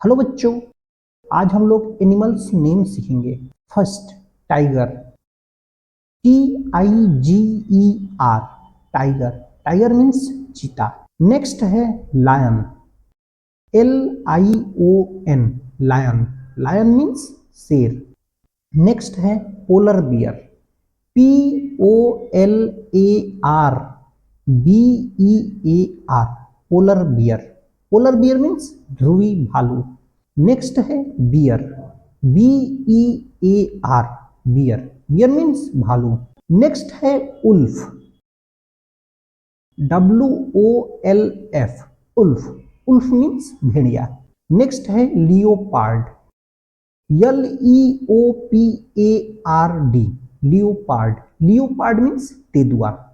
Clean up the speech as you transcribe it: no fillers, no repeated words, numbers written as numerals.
Hello बच्चों, आज हम लोग एनिमल्स नेम सीखेंगे। First, tiger. TIGER, tiger. Tiger means चीता। नेक्स्ट है lion. LION, lion. Lion means शेर। नेक्स्ट है polar bear. POLARBEAR, polar bear. Polar bear means ध्रुवी भालू। नेक्स्ट है bear. BEAR, bear. Bear means भालू। नेक्स्ट है wolf. WOLF, wolf. Wolf means भेड़िया। नेक्स्ट है leopard. LEOPARD, leopard. Leopard means तेंदुआ।